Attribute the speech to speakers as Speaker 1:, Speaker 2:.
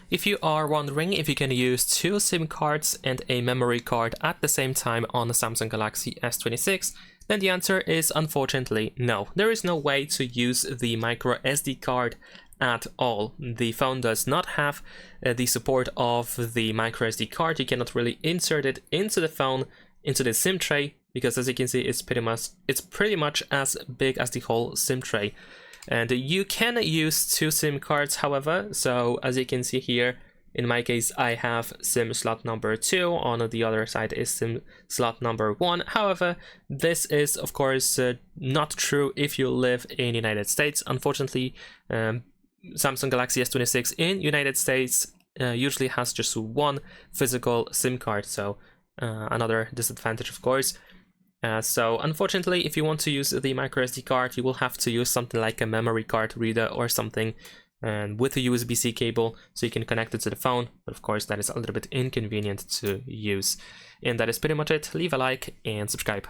Speaker 1: If you are wondering if you can use 2 SIM cards and a memory card at the same time on the Samsung Galaxy S26, then the answer is unfortunately no. There is no way to use the micro SD card at all. The phone does not have the support of the micro SD card. You cannot really insert it into the phone, into the SIM tray, because as you can see, it's pretty much as big as the whole SIM tray. And you can use 2 SIM cards, however. So as you can see here, in my case, I have SIM slot number 2. On the other side is SIM slot number 1. However, this is of course not true if you live in the United States. Unfortunately, Samsung Galaxy S26 in United States usually has just 1 physical SIM card. So another disadvantage, of course. So unfortunately, if you want to use the micro SD card, you will have to use something like a memory card reader or something with a USB-C cable, so you can connect it to the phone. But of course, that is a little bit inconvenient to use. And that is pretty much it. Leave a like and subscribe.